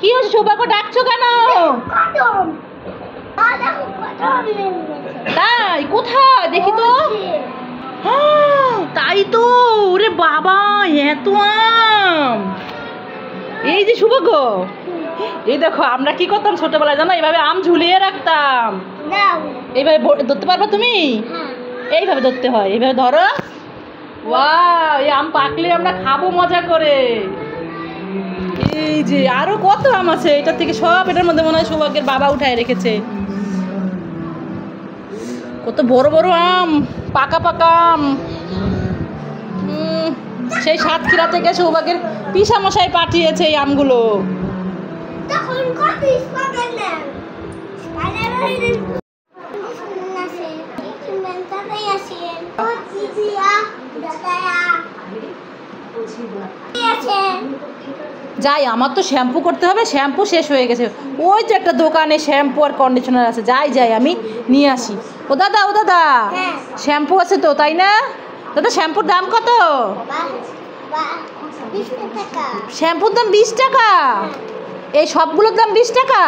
কি হচ্ছে সৌভাগ্য ডাকছো কেন? তাই কোথায় দেখি তো। তাই তো, ওরে বাবা এত আম। এই যে সৌভাগ্য, এই দেখো আমরা কি করতাম ছোটবেলায় জানো, এইভাবে আম ঝুলিয়ে রাখতাম। এইভাবে ধরতে পারবা তুমি? এইভাবে ধরতে হয়, এইভাবে ধরো। ওয়াও, এই আম পাকলে আমরা খাবো মজা করে। এই যে আরো কত আম আছে, এটার থেকে সব এটার মধ্যে মনে হয় সৌভাগ্যের বাবা উঠায় রেখেছে। কত বড় বড় আম, পাকা পাকা আম। সেই সাতক্ষীরা থেকে সৌভাগ্যের পিসামশাই পাঠিয়েছে এই আমগুলো। যাই, আমার তো শ্যাম্পু করতে হবে, শ্যাম্পু শেষ হয়ে গেছে। ওই তো একটা দোকানে শ্যাম্পু আর কন্ডিশনার আছে, যাই আমি নিয়ে আসি। ও দাদা শ্যাম্পু আছে তো, তাই না দাদা? শ্যাম্পুর দাম কত? শ্যাম্পুর দাম 20 টাকা। এই সবগুলোর দাম 20 টাকা।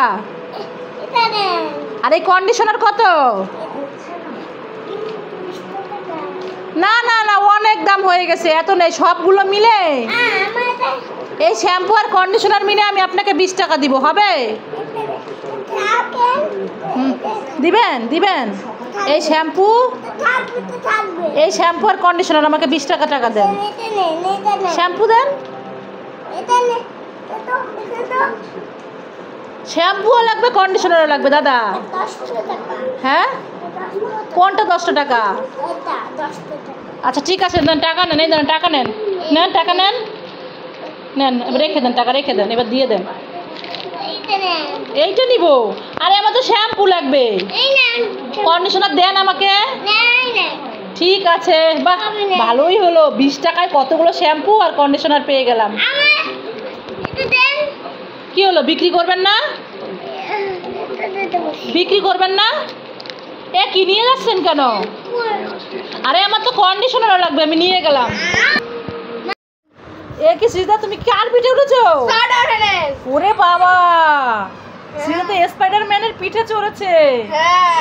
আর এই কন্ডিশনার কত? না অনেক দাম হয়ে গেছে, এত নেই। সবগুলো মিলে এই শ্যাম্পু আর কন্ডিশনার মিলে আমি আপনাকে 20 টাকা দিব, হবে? দিবেন। এই শ্যাম্পু আর কন্ডিশনার আমাকে 20 টাকা দেন। শ্যাম্পু দেন। শ্যাম্পুও লাগবে, কন্ডিশনারও লাগবে দাদা। হ্যাঁ, কোনটা 10 টাকা? আচ্ছা ঠিক আছে, দেন টাকা নেন। এই দেন টাকা নেন, টাকা নেন। রেখে দেন, টাকা রেখে দেন, এবার দিয়ে দেন। এইটা নিব। আরে আমার তো শ্যাম্পু লাগবে, কন্ডিশনার দেন আমাকে। ঠিক আছে, বাহ ভালোই হলো, 20 টাকায় কতগুলো শ্যাম্পু আর কন্ডিশনার পেয়ে গেলাম। কি হলো, বিক্রি করবেন না? এ কি নিয়ে যাচ্ছেন কেন? আরে আমার তো কন্ডিশনারও লাগবে, আমি নিয়ে গেলাম। এ কি সৃজিতা, তুমি কার পিঠে উঠেছো? ওরে বাবা, সৃজিতা তো স্পাইডারম্যানের পিঠে চড়েছে।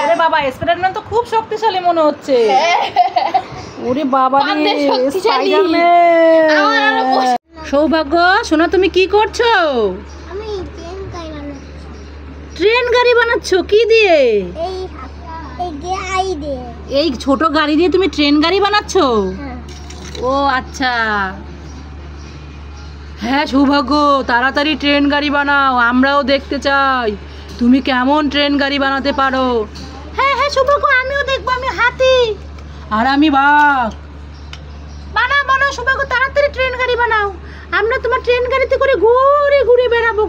ওরে বাবা, স্পাইডারম্যান তো খুব শক্তিশালী মনে হচ্ছে। ওরে বাবা রে, স্পাইডারম্যান। সৌভাগ্য সোনা, তুমি কি করছো? ট্রেন গাড়ি বানাচ্ছো? কি দিয়ে? এই ছোট গাড়ি দিয়ে তুমি ট্রেন গাড়ি বানাচ্ছো? ও আচ্ছা। হ্যাঁ সৌভাগ্য, তাড়াতাড়ি ট্রেন গাড়ি বানাও, আমরাও দেখতে চাই তুমি কেমন ট্রেন গাড়ি বানাতে পারো। হ্যাঁ সৌভাগ্য, আমিও দেখবো। আমি হাতি আর আমি বাঘ। বানাও সৌভাগ্য, তাড়াতাড়ি ট্রেন গাড়ি বানাও। আমরা তোমার ট্রেন গাড়িতে করে ঘুরে বেড়াবো।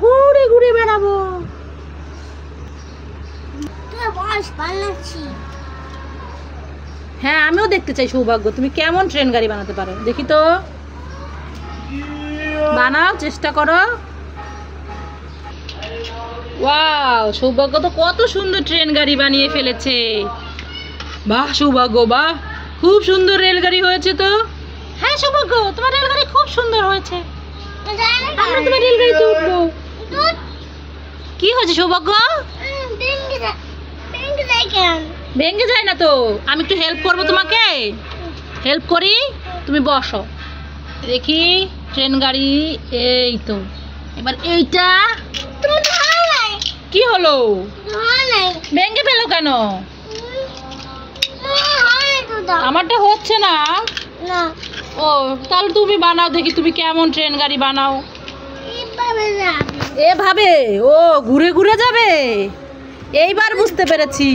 হ্যাঁ আমিও দেখতে চাই সৌভাগ্য, তুমি কেমন ট্রেন গাড়ি বানাতে পারো, দেখি তো। বানাও, চেষ্টা করো। ওয়াও, সৌভাগ্য তো কত সুন্দর ট্রেন গাড়ি বানিয়ে ফেলেছে। বাহ সৌভাগ্য, বাহ, খুব সুন্দর রেলগাড়ি হয়েছে তো। হ্যাঁ সৌভাগ্য, তোমার রেলগাড়ি খুব সুন্দর হয়েছে। আমরা তোমার রেলগাড়িতে উঠবো। কি হয়েছে সৌভাগ্য? ভেঙে যায় না তো, আমি একটু হেল্প করবো তোমাকে। হেল্প করি, তুমি বসো। দেখি ট্রেন গাড়ি, এই তো। এবার এইটা কি হলো? ভেঙে ফেলো কেন? আমারটা হচ্ছে না। ও তাহলে তুমি বানাও দেখি, তুমি কেমন ট্রেন গাড়ি বানাও। এভাবে? ও ঘুরে যাবে। এইবার বুঝতে পেরেছি।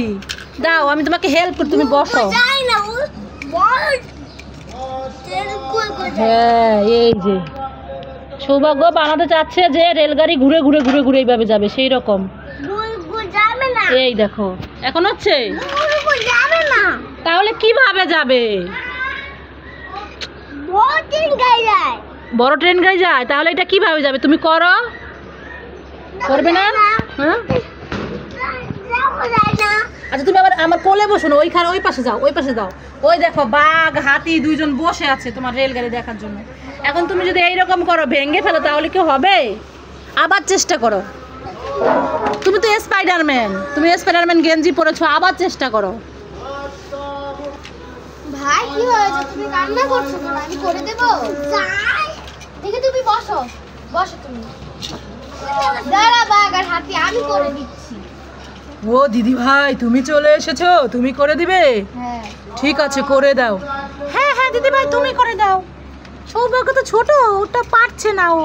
দাও আমি তোমাকে হেল্প করি, তুমি বসো। হ্যাঁ, এই যে সৌভাগ্য বানাতে চাচ্ছে যে রেলগাড়ি ঘুরে এইভাবে যাবে, সেই রকম। এই দেখো, এখন হচ্ছে। তাহলে কিভাবে যাবে? বড় ট্রেন গাড়ি যায়, তাহলে এটা কিভাবে যাবে? তুমি করো। করবে না? হ্যাঁ আচ্ছা, তুমি আবার আমার কোলে বসো না, ওইখানে ওই পাশে যাও। ওই দেখো বাঘ হাতি দুইজন বসে আছে তোমার রেলগাড়ি দেখার জন্য। এখন তুমি যদি এইরকম করো, ভেঙে ফেলো, তাহলে কি হবে? আবার চেষ্টা করো। তুমি তো স্পাইডারম্যান, তুমি স্পাইডারম্যান গেঞ্জি পরেছো, আবার চেষ্টা করো। ভাই কি হয়েছে, তুমি কান্না করছো কেন? আমি করে দেব। যাই দেখে তুমি বসো, বসো তুমি। দাঁড়া বাগার হাতি, আমি করে দিচ্ছি। ও দিদি ভাই, তুমি চলে এসেছো, তুমি করে দিবে? হ্যাঁ ঠিক আছে, করে দাও। হ্যাঁ হ্যাঁ দিদি ভাই, তুমি করে দাও। সৌভাগ্য তো ছোট, ওটা পারছে না ও।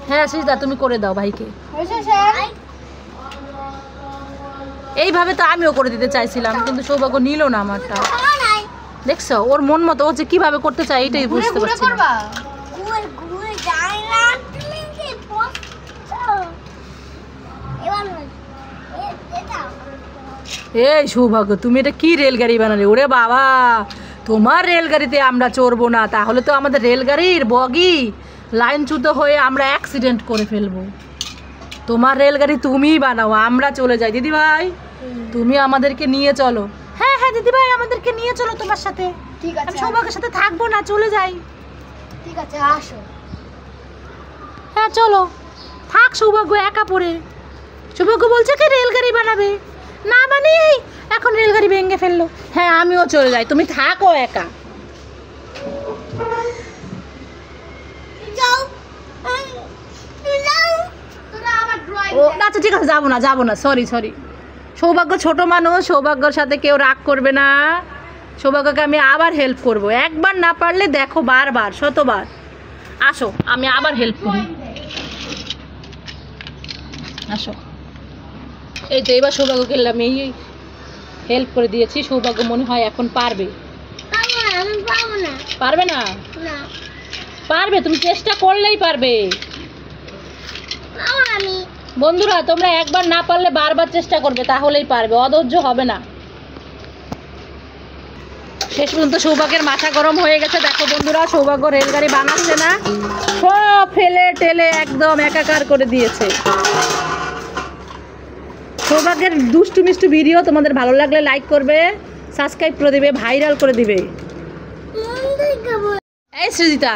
হ্যাঁ সৃজিতা, তুমি করে দাও ভাইকে। হয়েছে স্যার? এইভাবে তো আমিও করে দিতে চাইছিলাম, কিন্তু সৌভাগ্য নিল না আমারটা। দেখছো ওর মন মতো, ও যে কিভাবে করতে চায় এটাই বুঝতে পারছি না। এই সৌভাগ্য, তুমি এটা কি রেলগাড়ি বানালে? ওরে বাবা, তোমার রেলগাড়িতে আমরা চড়বো না, তাহলে তো আমাদের রেলগাড়ির বগি লাইনচ্যুত হয়ে আমরা অ্যাক্সিডেন্ট করে ফেলবো। তোমার রেলগাড়ি তুমিই বানাও, আমরা চলে যাই। দিদি ভাই তুমি আমাদেরকে নিয়ে চলো। হ্যাঁ হ্যাঁ দিদি ভাই, আমাদেরকে নিয়ে চলো তোমার সাথে। ঠিক আছে, আমি সৌভাগ্যের সাথে থাকবো না, চলে যাই। ঠিক আছে আসো। হ্যাঁ চলো, থাক সৌভাগ্য একা পড়ে। সৌভাগ্য বলছে কি রেলগাড়ি বানাবে, না মানে এখন রেলগাড়ি ভেঙে ফেললো। হ্যাঁ আমিও চলে যাই, তুমি থাকো একা। যাও যাও, তোরা আবার ড্রয়িং। ও আচ্ছা ঠিক আছে, যাবো না যাবো না, সরি সরি। সৌভাগ্য ছোট মানুষ, সৌভাগ্যর সাথে কেউ রাগ করবে না। সৌভাগ্যকে আমি আবার হেল্প করব, একবার না পারলে দেখো বারবার শতবার। আসো আমি আবার হেল্প করি, আসো। এই তো এবার সৌভাগ্যকে আমি হেল্প করে দিয়েছি, সৌভাগ্য মনে হয় এখন পারবে। আমি পাবো না। পারবে না? না পারবে, তুমি চেষ্টা করলেই পারবে। পাবো আমি। বন্ধুরা তোমরা একবার না পারলে বারবার চেষ্টা করবে, তাহলেই পারবে, অধৈর্য হবে না। শেষ পর্যন্ত সৌভাগ্যের মাথা গরম হয়ে গেছে। দেখো বন্ধুরা, সৌভাগ্য রেলগাড়ি বানাচ্ছে না, সব ফেলে টেলে একদম একাকার করে দিয়েছে। সৌভাগ্যের দুষ্টু মিষ্টু ভিডিও তোমাদের ভালো লাগলে লাইক করবে, সাবস্ক্রাইব করে দিবে, ভাইরাল করে দিবে। এই সৃজিতা,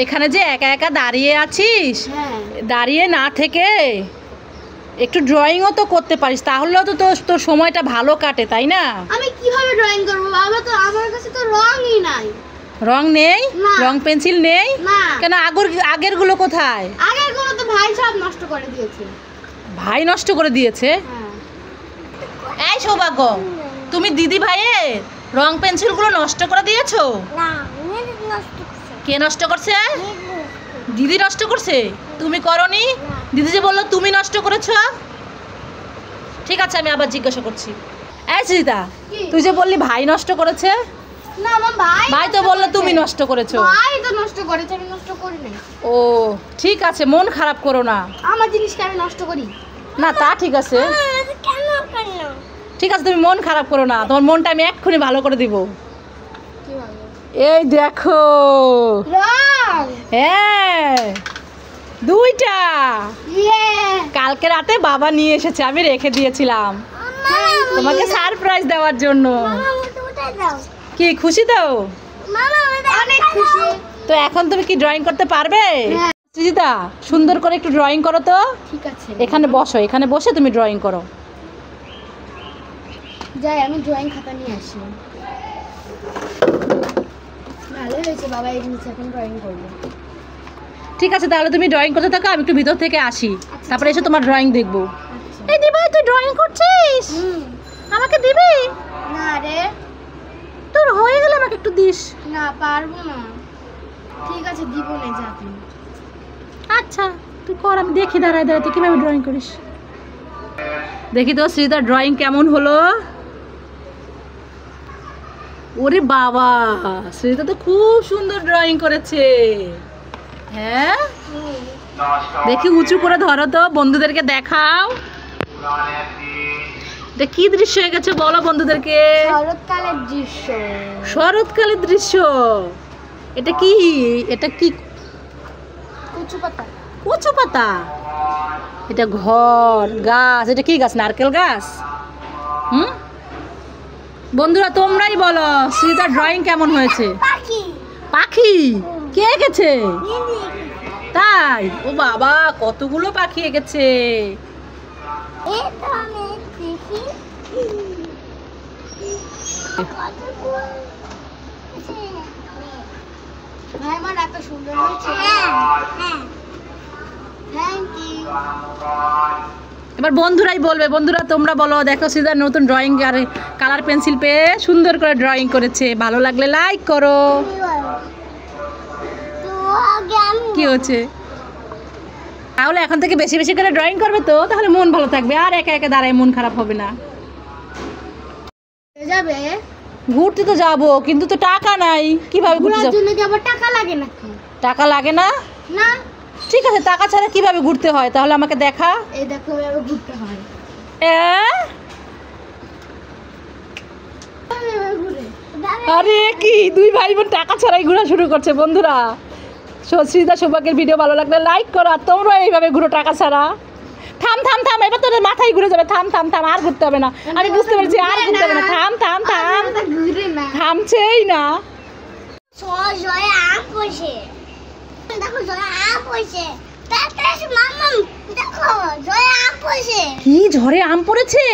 এখানে যে একা একা দাঁড়িয়ে আছিস, হ্যাঁ দাঁড়িয়ে না থেকে একটু ড্রয়িংও তো করতে পারিস, তাহলেও তো তোর সময়টা ভালো কাটে, তাই না? আমি কিভাবে ড্রয়িং করব বাবা? তো আমার কাছে তো রঙই নাই। রং নেই? না। রং পেন্সিল নেই? না। কেন, আগের গুলো কোথায়? আগের গুলো তো ভাই সব নষ্ট করে দিয়েছে। ভাই নষ্ট করে দিয়েছে? হ্যাঁ। এই সৌভাগ্য, তুমি দিদি ভাইয়ের রং পেন্সিলগুলো নষ্ট করে দিয়েছো? না, নষ্ট করছে। কে নষ্ট করছে? দিদি নষ্ট করছে, তুমি করনি? দিদি যে বললো তুমি নষ্ট করেছো। ঠিক আছে, আমি আবার জিজ্ঞাসা করছি। এই সৃজিতা, তুই যে বললি ভাই নষ্ট করেছে? না আমার ভাই। ভাই তো বললো তুমি নষ্ট করেছো। ভাই তো নষ্ট করেছে, আমি নষ্ট করি নাই। ও ঠিক আছে, মন খারাপ করো না। আমার জিনিসটা আমি নষ্ট করি না তা ঠিক আছে, কেন করি না? ঠিক আছে, তুমি মন খারাপ করো না, তোমার মনটা আমি এক্ষুনি ভালো করে দিব। কিভাবে? এই দেখো, রং। হ্যাঁ দুইটা ইয়ে। কালকে রাতে বাবা নিয়ে এসেছে, আমি রেখে দিয়েছিলাম তোমাকে সারপ্রাইজ দেওয়ার জন্য। কি খুশি তো? অনেক খুশি। তো এখন তুমি কি ড্রয়িং করতে পারবে? হ্যাঁ। সৃজিতা, সুন্দর করে একটু ড্রয়িং করো তো। ঠিক আছে, এখানে বসো, এখানে বসে তুমি ড্রয়িং করো। যাই আমি ড্রয়িং খাতা নিয়ে আসি। ভালো হয়েছে বাবা, এই জিনিস এখন ড্রয়িং করবো। ঠিক আছে, তাহলে তুমি ড্রয়িং করতে থাকো, আমি একটু ভিতর থেকে আসি, তারপরে এসে তোমার ড্রয়িং দেখবো। আচ্ছা। এই দিবা, তুই ড্রয়িং করছিস? আমাকে দিবি? না রে, তোর হয়ে গেলে আমাকে একটু দিস। না পারবো না। ঠিক আছে, দিব না, যা তুই। আচ্ছা তুই কর, আমি দেখি দাঁড়ায় দাঁড়ায় তুই কীভাবে ড্রয়িং করিস। দেখি তো সৃজিতার ড্রয়িং কেমন হলো। ওরে বাবা, সৃজিতা তো খুব সুন্দর ড্রয়িং করেছে। হ্যাঁ দেখি উঁচু করে ধরো তো, বন্ধুদেরকে দেখাও। এটা কি দৃশ্য হয়ে গেছে বলো বন্ধুদেরকে। শরৎকালের দৃশ্য। শরৎকালের দৃশ্য। এটা কি? এটা কি? কচু পাতা। কচু পাতা? এটা ঘর, গাছ। এটা কি গাছ? নারকেল গাছ। বন্ধুরা তোমরাই বলো সৃজিতার ড্রয়িং কেমন হয়েছে। পাখি। পাখি? কে এঁকেছে? তাই? ও বাবা, কতগুলো পাখি এঁকেছে। এই তো আমি দেখি ভাই আমার এত সুন্দর হয়েছে। Thank you. এবার বন্ধুরাই বলবে, বন্ধুরা তোমরা বলো, দেখো সিজার নতুন ড্রয়িং আর কালার পেন্সিল পেয়ে সুন্দর করে ড্রয়িং করেছে, ভালো লাগলে লাইক করো। কি হচ্ছে? তাহলে এখন থেকে বেশি বেশি করে ড্রয়িং করবে তো, তাহলে মন ভালো থাকবে, আর একা একা দাঁড়ায় মন খারাপ হবে না। যাবে ঘুরতে তো যাবো, কিন্তু তো টাকা নাই, কিভাবে ঘুরতে যাবো? জন্য কি আবার টাকা লাগে নাকি? টাকা লাগে না? না। ঠিক আছে, টাকা ছাড়া কিভাবে ঘুরতে হয় তাহলে আমাকে দেখা। এই দেখো এভাবে ঘুরতে হয়। আরে কি দুই ভাই বোন টাকা ছাড়াই ঘোরা শুরু করছে। বন্ধুরা, সৃজিতা সৌভাগ্যের ভিডিও ভালো লাগলে লাইক করো, আর তোমরা এইভাবে ঘুরো টাকা ছাড়া। থাম থাম থাম, এবার তোদের মাথায় ঘুরে যাবে। থাম থাম থাম, আর ঘুরতে হবে না। আমি বুঝতে পেরেছি, আর ঘুরতে হবে না। থাম থাম থাম, থামছেই না। জয়া আম পয়সে দেখো, জয়া আম পয়সে দেখো, জয়া আম পয়সে। কি ঝড়ে আম পড়েছে?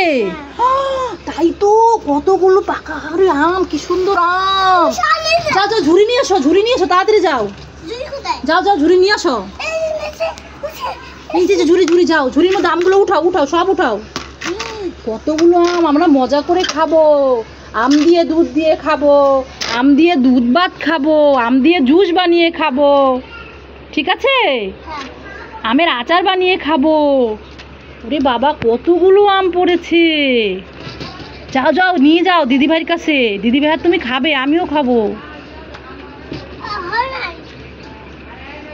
তাই তো, কতগুলো পাকা আরে আম, কি সুন্দর আম। যাও যাও, ঝুড়ি নিয়ে এসো, ঝুড়ি নিয়ে এসো, তাড়াতাড়ি যাও। যাও যাও, ঝুড়ি নিয়ে আসো। এই যে ঝুড়ি ঝুড়ি, যাও, ঝুড়ির মধ্যে আমগুলো উঠাও, উঠাও, সব উঠাও। কতগুলো আম, আমরা মজা করে খাবো। আম দিয়ে দুধ দিয়ে খাবো, আম দিয়ে দুধ ভাত খাবো, আম দিয়ে জুস বানিয়ে খাবো, ঠিক আছে? আমের আচার বানিয়ে খাবো। ওরে বাবা, কতগুলো আম পড়েছে। যাও যাও, নিয়ে যাও দিদিভাইয়ের কাছে। দিদিভাইয়ের তুমি খাবে, আমিও খাবো।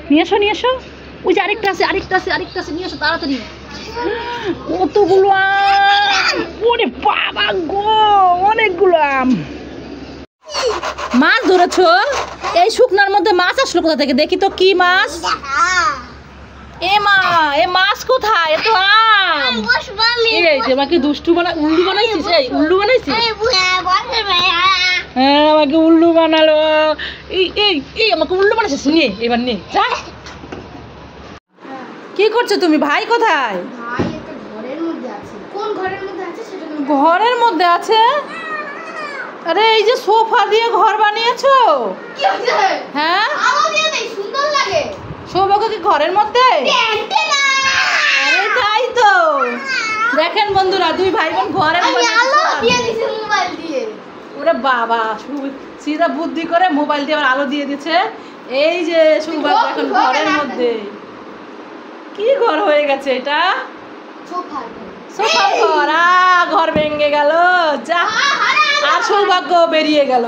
নিয়ে এসো, নিয়ে এসো। ওই যে আরেকটা আছে, আরেকটা আছে, আরেকটা আছে, নিয়ে এসো তাড়াতাড়ি। কতগুলো আম, ওরে বাবা গো, অনেকগুলো আম। মাছ ধরেছো? এই শুকনার মধ্যে মাছ আসলো কোথা থেকে? দেখি তো কি মাছ। এ মা, এ মাছ কোথায়? এ তো আম। এই যে আমাকে দুষ্টু উল্লু বানাইছিস। এই উল্লু বানাইছিস? হ্যাঁ, আমাকে উল্লু বানালো। এই এই এই আমাকে উল্লু বানাইছিস। নিয়ে এবার নে, যা। কি করছো তুমি? ভাই কোথায়? ভাই এটা ঘরের মধ্যে আছে। কোন ঘরের মধ্যে আছে সেটা তুমি ঘরের মধ্যে আছে? আরে এই যে সোফা দিয়ে ঘর বানিয়েছো? কি হচ্ছে? হ্যাঁ, আলো দিয়ে দেই, সুন্দর লাগে। সৌভাগ্য কি ঘরের মধ্যে? আরে তাই তো, দেখেন বন্ধুরা, দুই ভাই বোন ঘরের আমি মধ্যে আলো দিয়ে দিছি মোবাইল দিয়ে। ওরে বাবা, সিধা বুদ্ধি করে মোবাইল দিয়ে আবার আলো দিয়ে দিচ্ছে। এই যে সৌভাগ্য এখন ঘরের মধ্যে। কি ঘর হয়ে গেছে এটা? সোফার সোফার ঘর। ঘর ভেঙে গেল, যা। আর সৌভাগ্য বেরিয়ে গেল।